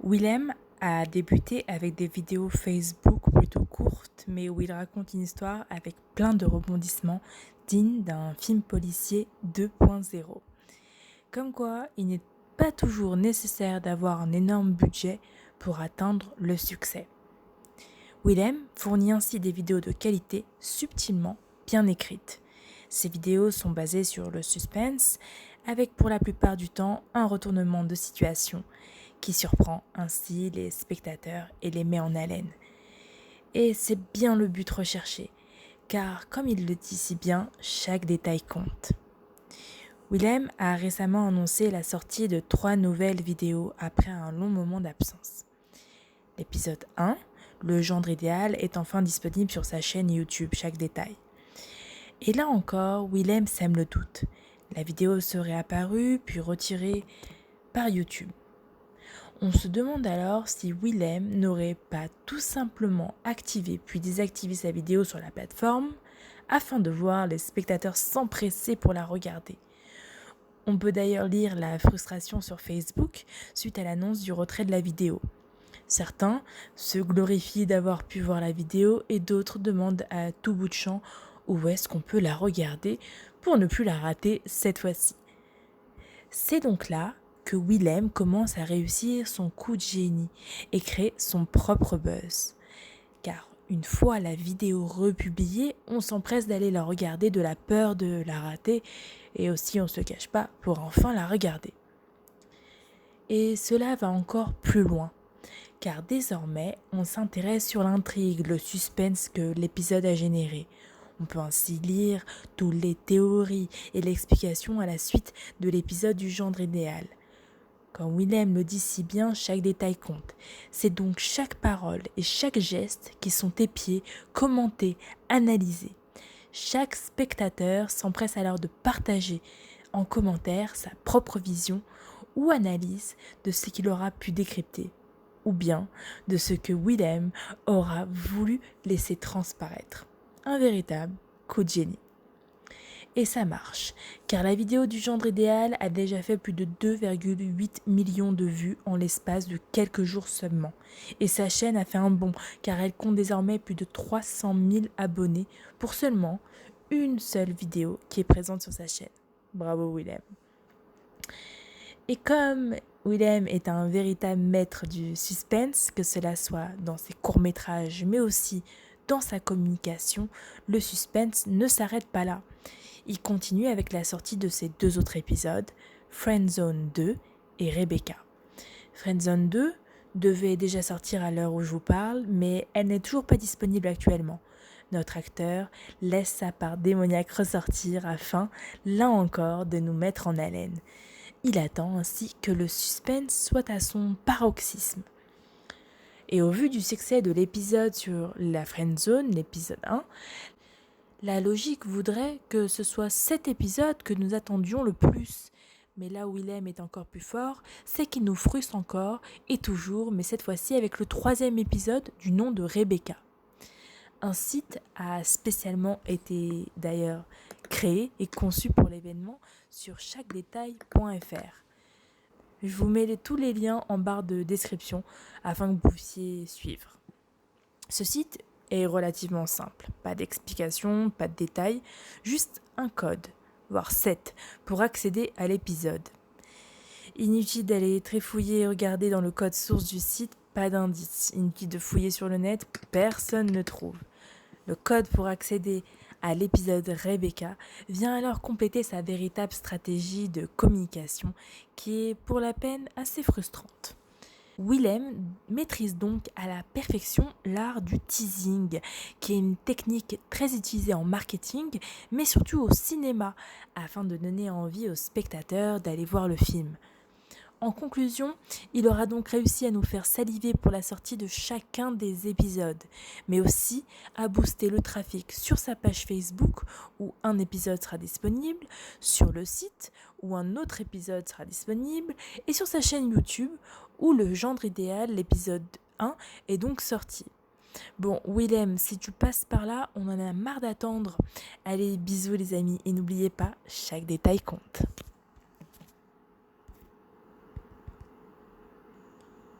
Willem a débuté avec des vidéos Facebook plutôt courtes, mais où il raconte une histoire avec plein de rebondissements dignes d'un film policier 2.0. Comme quoi, il n'est pas toujours nécessaire d'avoir un énorme budget pour atteindre le succès. Willem fournit ainsi des vidéos de qualité subtilement bien écrites. Ces vidéos sont basées sur le suspense, avec pour la plupart du temps un retournement de situation qui surprend ainsi les spectateurs et les met en haleine. Et c'est bien le but recherché, car comme il le dit si bien, chaque détail compte. Willem a récemment annoncé la sortie de 3 nouvelles vidéos après un long moment d'absence. L'épisode 1, le gendre idéal, est enfin disponible sur sa chaîne YouTube, chaque détail. Et là encore, Willem sème le doute. La vidéo serait apparue puis retirée par YouTube. On se demande alors si Willem n'aurait pas tout simplement activé puis désactivé sa vidéo sur la plateforme afin de voir les spectateurs s'empresser pour la regarder. On peut d'ailleurs lire la frustration sur Facebook suite à l'annonce du retrait de la vidéo. Certains se glorifient d'avoir pu voir la vidéo et d'autres demandent à tout bout de champ où est-ce qu'on peut la regarder pour ne plus la rater cette fois-ci. C'est donc là que Willem commence à réussir son coup de génie et crée son propre buzz. Car une fois la vidéo republiée, on s'empresse d'aller la regarder de la peur de la rater et aussi on ne se cache pas pour enfin la regarder. Et cela va encore plus loin, car désormais on s'intéresse sur l'intrigue, le suspense que l'épisode a généré. On peut ainsi lire toutes les théories et l'explication à la suite de l'épisode du gendre idéal. Comme Willem le dit si bien, chaque détail compte. C'est donc chaque parole et chaque geste qui sont épiés, commentés, analysés. Chaque spectateur s'empresse alors de partager en commentaire sa propre vision ou analyse de ce qu'il aura pu décrypter, ou bien de ce que Willem aura voulu laisser transparaître. Un véritable coup de génie. Et ça marche, car la vidéo du gendre idéal a déjà fait plus de 2,8 millions de vues en l'espace de quelques jours seulement. Et sa chaîne a fait un bond, car elle compte désormais plus de 300 000 abonnés pour seulement une seule vidéo qui est présente sur sa chaîne. Bravo Willem. Et comme Willem est un véritable maître du suspense, que cela soit dans ses courts-métrages, mais aussi dans sa communication, le suspense ne s'arrête pas là. Il continue avec la sortie de ses 2 autres épisodes, Friendzone 2 et Rebecca. Friendzone 2 devait déjà sortir à l'heure où je vous parle, mais elle n'est toujours pas disponible actuellement. Notre acteur laisse sa part démoniaque ressortir afin, là encore, de nous mettre en haleine. Il attend ainsi que le suspense soit à son paroxysme. Et au vu du succès de l'épisode sur la Friendzone, l'épisode 1, la logique voudrait que ce soit cet épisode que nous attendions le plus. Mais là où Willem est encore plus fort, c'est qu'il nous frustre encore et toujours, mais cette fois-ci avec le 3e épisode du nom de Rebecca. Un site a spécialement été d'ailleurs créé et conçu pour l'événement sur chaquedétail.fr. Je vous mets tous les liens en barre de description afin que vous puissiez suivre. Ce site est relativement simple, pas d'explication, pas de détails, juste un code, voire 7, pour accéder à l'épisode. Inutile d'aller trifouiller et regarder dans le code source du site, pas d'indice. Inutile de fouiller sur le net, personne ne trouve. Le code pour accéder à l'épisode Rebecca vient alors compléter sa véritable stratégie de communication qui est pour la peine assez frustrante. Willem maîtrise donc à la perfection l'art du teasing, qui est une technique très utilisée en marketing, mais surtout au cinéma, afin de donner envie aux spectateurs d'aller voir le film. En conclusion, il aura donc réussi à nous faire saliver pour la sortie de chacun des épisodes, mais aussi à booster le trafic sur sa page Facebook où un épisode sera disponible, sur le site où un autre épisode sera disponible et sur sa chaîne YouTube où le gendre idéal, l'épisode 1, est donc sorti. Bon, Willem, si tu passes par là, on en a marre d'attendre. Allez, bisous les amis et n'oubliez pas, chaque détail compte.